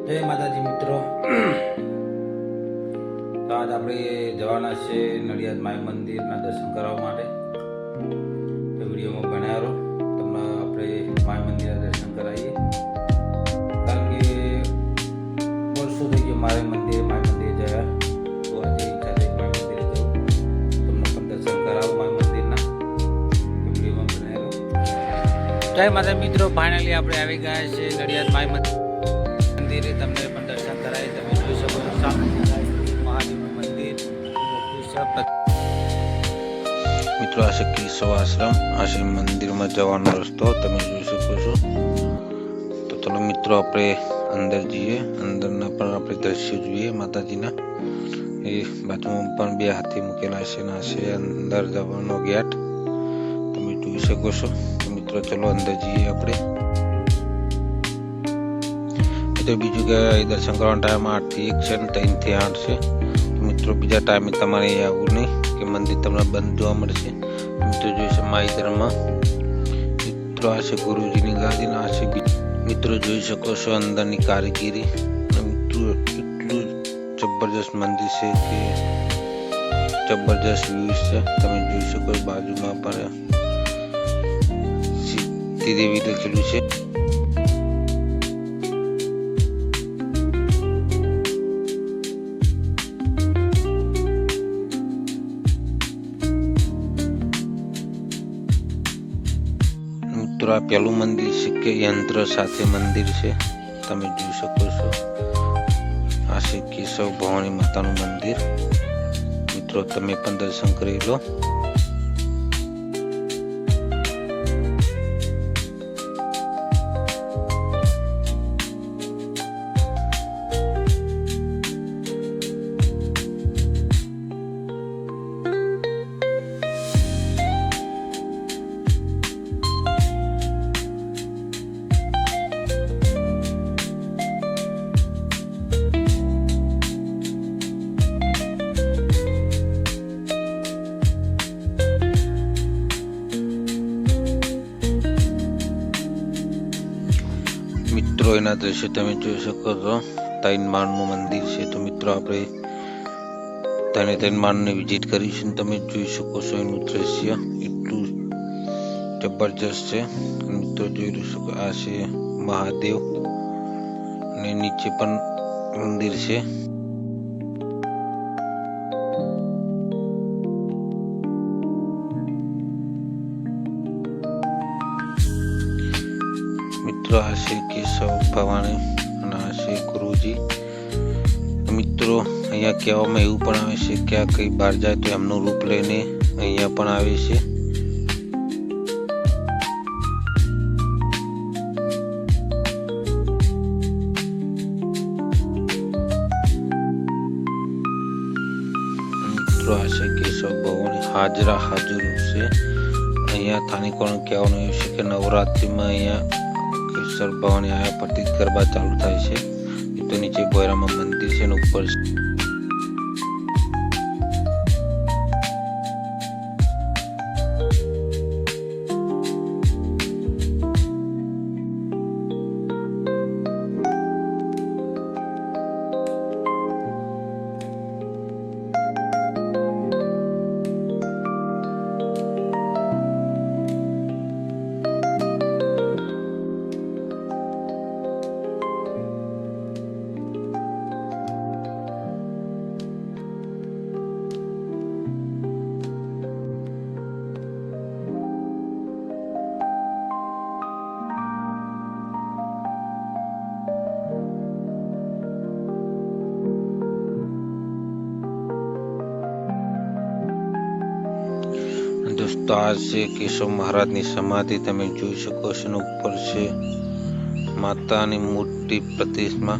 જય માતાજી મિત્રો. તો આજ આપણે જવાના છે નડિયાદ માઈ મંદિરના દર્શન કરવા માટે. તો વિડીયોમાં બનાવ્યા રહો, તમને આપણે માઈ મંદિરના દર્શન કરાવીએ. કારણ કે વર્ષો થઈ ગયો મારે માઈ મંદિર જયા, તો આજે ઈચ્છા થઈ માઈ મંદિરે જવું, તમને પણ દર્શન કરાવો માઈ મંદિરના. તો વિડીયોમાં બનાવ્યા રહો. જય માતા મિત્રો, ફાઇનલી આપણે આવી ગયા છે નડિયાદ માઈ મંદિરે. તમને પણ દર્શન કરાવી. તમે જોઈ શકો છો સામે મહાદેવનું મંદિર. મિત્રો આ છે કેશવ આશ્રમ, આ છે મંદિરમાં જવાનો રસ્તો, તમે જોઈ શકો છો. તો ચલો મિત્રો આપણે અંદર જઈએ, અંદરના પણ આપણે દ્રશ્યો જોઈએ માતાજીના. એ બાજુમાં પણ બે હાથી મૂકેલા છે ને છે અંદર જવાનો ગેટ, તમે જોઈ શકો છો. તો મિત્રો ચલો અંદર જઈએ આપણે. તો બીજું કે દર્શન કરવાનો ટાઈમ 8 થી 1 છે ને 3 થી 8 છે. મિત્રો બીજા ટાઈમે તમારે આવવું નહીં કે મંદિર તમને બંધ જોવા મળશે. મિત્રો જોઈશે માઈ ધર્મ. મિત્રો આ છે ગુરુજીની ગાદી, આ છે મિત્રો જોઈ શકો છો અંદરની કારીગીરી. મિત્રો એટલું જબરજસ્ત મંદિર છે કે જબરજસ્ત વ્યૂ છે, તમે જોઈ શકો. બાજુમાં પણ સિદ્ધિ દેવી લખેલું છે. મિત્રો આ પહેલું મંદિર છે કે યંત્ર સાથે મંદિર છે, તમે જોઈ શકો છો. આ છે કેશવ ભવાની માતાનું મંદિર. મિત્રો તમે પણ દર્શન કરી લો. મિત્રો એના દ્રશ્યો તમે જોઈ શકો છો. 3 માળનું મંદિર છે. તો મિત્રો આપણે 3 માળની વિઝિટ કરીશું. તમે જોઈ શકો છો એનું દ્રશ્ય એટલું જબરજસ્ત છે. મિત્રો જોઈ શકો, આ છે મહાદેવ અને નીચે પણ મંદિર છે. મિત્રો આ છે કેશવ ભવાની અને આ છે ગુરુજી. મિત્રો અહીંયા કહેવામાં એવું પણ આવે છે કે આ કઈ બહાર જાય તો એમનું રૂપ લઈને અહીંયા પણ આવે છે. મિત્રો આ છે કેશવ ભવાની હાજરા હાજર છે. અહીંયા સ્થાનિકોનું કહેવાનું એવું છે કે નવરાત્રિમાં અહીંયા કેશવ ભવાની આયા પરથી ગરબા ચાલુ થાય છે. તો નીચે ભોયરામાં મંદિર છે ને ઉપર દોસ્તો આ છે કેશવ મહારાજની સમાધિ, તમે જોઈ શકો છો. ઉપર છે માતાની મોટી પ્રતિમા.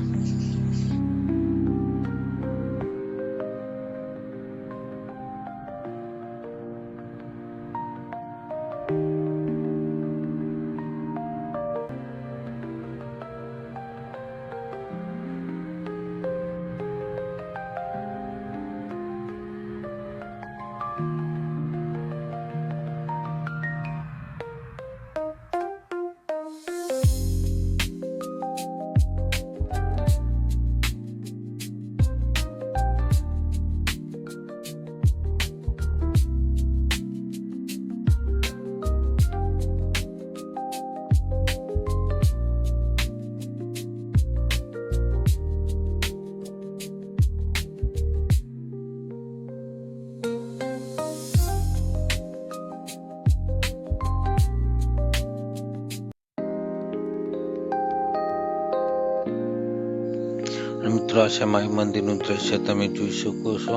મિત્રો આ છે માઈ મંદિરનું દ્રશ્ય તમે જોઈ શકો છો,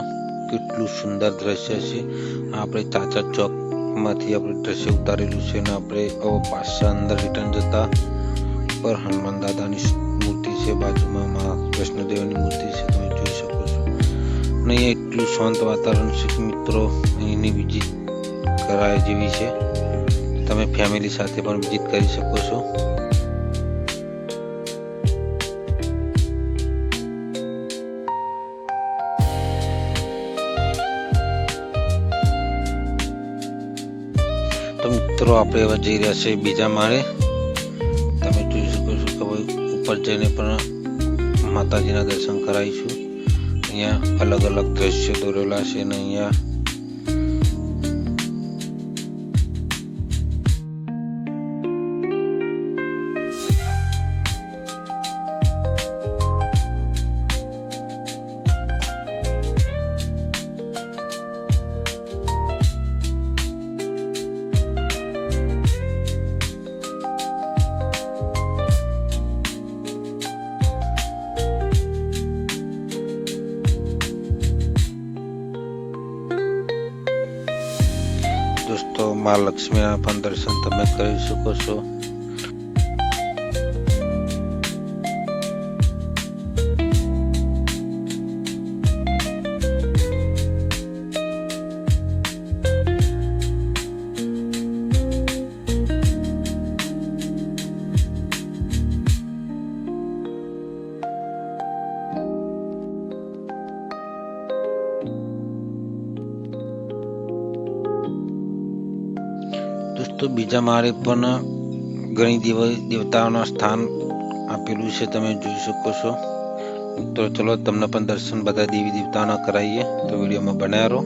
કેટલું સુંદર દ્રશ્ય છે. આપણે ચાચા ચોકમાંથી આપણે દ્રશ્ય ઉતારેલું છે અને આપણે પાછા અંદર રિટર્ન જતા પર હનુમાન દાદાની મૂર્તિ છે, બાજુમાં કૃષ્ણદેવની મૂર્તિ છે, તમે જોઈ શકો છો. અને અહીંયા એટલું શાંત વાતાવરણ છે કે મિત્રો અહીંની વિઝિટ કરાય જેવી છે. તમે ફેમિલી સાથે પણ વિઝિટ કરી શકો છો. તો મિત્રો આપણે હવે જઈ રહ્યા છે બીજા માળે. તમે જોઈ શકો છો કે હવે ઉપર જઈને પણ માતાજીના દર્શન કરાવીશું. અહીંયા અલગ અલગ દ્રશ્યો દોરેલા છે અને અહીંયા દોસ્તો મા લક્ષ્મીના પણ દર્શન તમે કરી શકો છો. દોસ્તો બીજા માળે પણ ઘણી દેવતાઓના સ્થાન આપેલું છે, તમે જોઈ શકો છો. તો ચલો તમને પણ દર્શન બધા દેવી દેવતાઓના કરાવીએ, તો વિડીયોમાં બનાવ્યા રહો.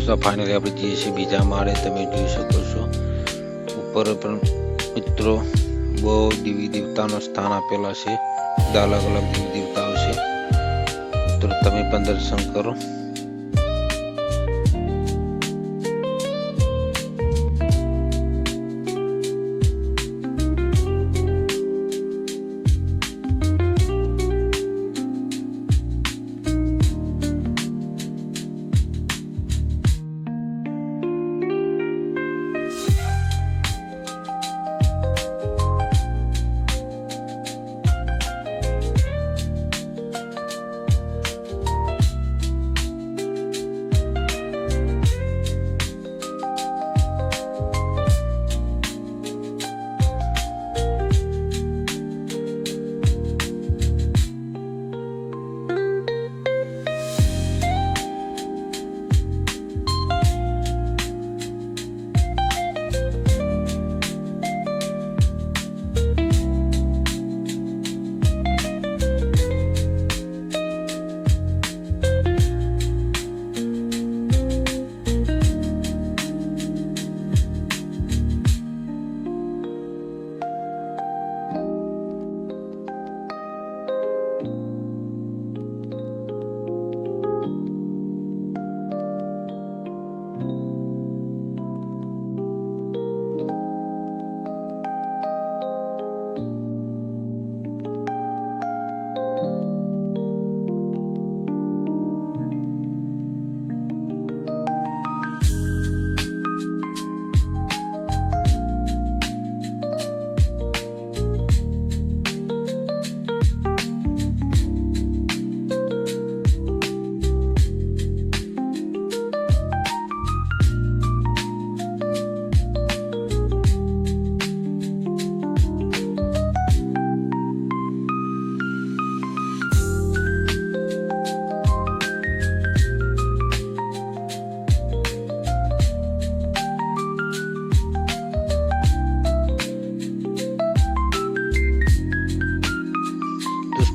દોસ્તો ફાઇનલી આપણે જઈએ છીએ બીજા માળે, તમે જોઈ શકો છો. ઉપર પણ મિત્રો બહુ દેવી દેવતાનો સ્થાન આપેલા છે, બધા અલગ અલગ દેવી દેવતાઓ છે. મિત્રો તમે પણ દર્શન કરો.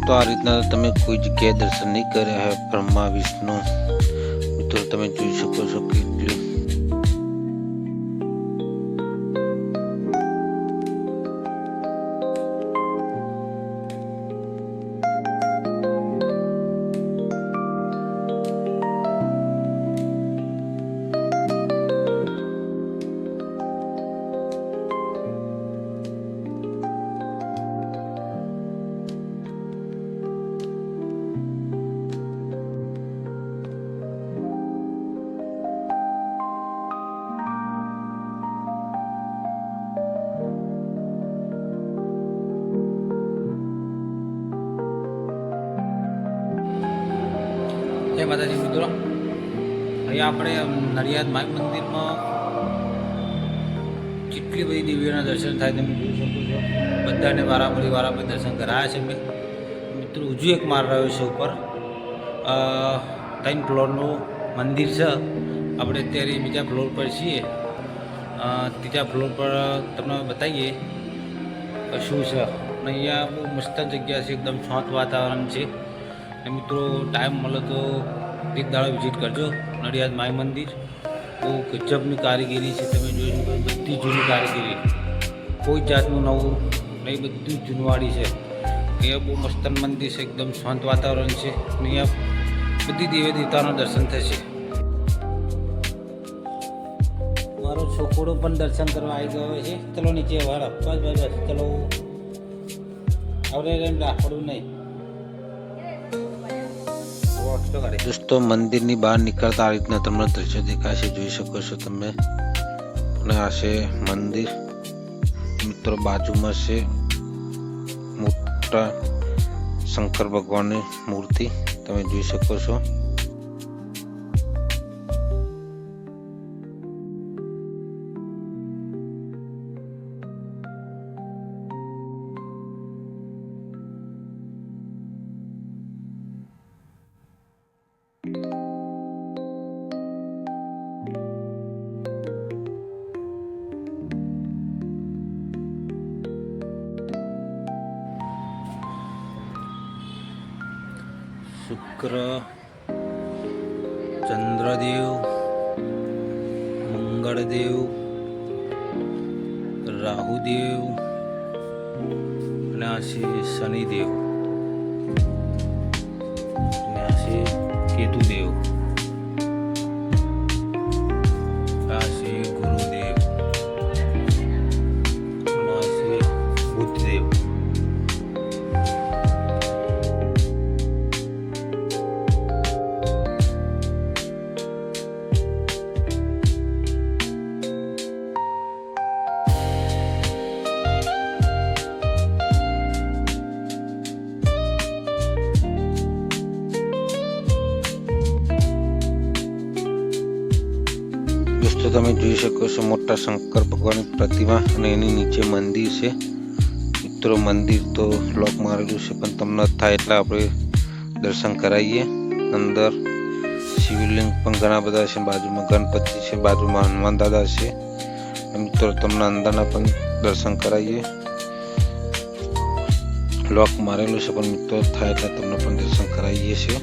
તો આ રીતના તમે કોઈ જગ્યાએ દર્શન નહીં કર્યા હોય બ્રહ્મા વિષ્ણુ, મિત્રો તમે જોઈ શકો છો કેટલી જય માતાજી મિત્રો. અહીંયા આપણે નડિયાદ માઈ મંદિરમાં કેટલી બધી દેવીઓના દર્શન થાય તમે જોઈ શકો છો. બધાને વારાફરી દર્શન કરાયા છે મેં. મિત્રો હજુ એક માર રહ્યો છે ઉપર 3 ફ્લોરનું મંદિર છે. આપણે અત્યારે બીજા ફ્લોર પર છીએ. ત્રીજા ફ્લોર પર તમને બતાવીએ શું છે. અહીંયા બહુ મસ્ત જગ્યા છે, એકદમ શાંત વાતાવરણ છે. મિત્રો ટાઈમ મળે તો એક દાડો વિઝિટ કરજો નડિયાદ માઈ મંદિર. બહુ ગજબની કારીગરી છે, તમે જોઈ શકો. બધી જૂની કારીગરી, કોઈ જાતનું નવું નહીં, બધું જૂનવાડી છે. અહીંયા બહુ મસ્ત મંદિર છે, એકદમ શાંત વાતાવરણ છે. અહીંયા બધી દેવી દેવતાના દર્શન થશે. મારો છોકરો પણ દર્શન કરવા આવી ગયો છે. ચલો નીચે વાળા, બસ ચલો. હવે એમ રાખડું નહીં. દોસ્તો મંદિરની બહાર નીકળતા આ રીતના તમને દ્રશ્ય દેખાશે, જોઈ શકો છો તમે. અને આ છે મંદિર. મિત્રો બાજુમાં છે મોટા શંકર ભગવાનની મૂર્તિ, તમે જોઈ શકો છો. શુક્ર, ચંદ્રદેવ, મંગળદેવ, રાહુદેવ અને આ છે શનિદેવ અને આ છે કેતુદેવ, આ છે ગુરુદેવ અને આ છે બુદ્ધદેવ. દોસ્તો તમે જોઈ શકો છો મોટા શંકર ભગવાનની પ્રતિમા અને એની નીચે મંદિર છે. મિત્રો મંદિર તો લોક મારેલું છે પણ તમને થાય એટલે આપણે દર્શન કરાવીએ. અંદર શિવલિંગ પણ ઘણા બધા છે, બાજુમાં ગણપતિ છે, બાજુમાં હનુમાન દાદા છે. મિત્રો તમને અંદરના પણ દર્શન કરાવીએ. લોક મારેલું છે પણ મિત્રો થાય એટલે તમને પણ દર્શન કરાવીએ છીએ.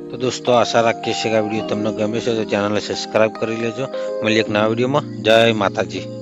તો દોસ્તો આશા રાખીએ છીએ કે આ વિડીયો તમને ગમે છે તો ચેનલને સબસ્ક્રાઇબ કરી લેજો. મળીએ એક નવા વિડીયોમાં. જય માતાજી.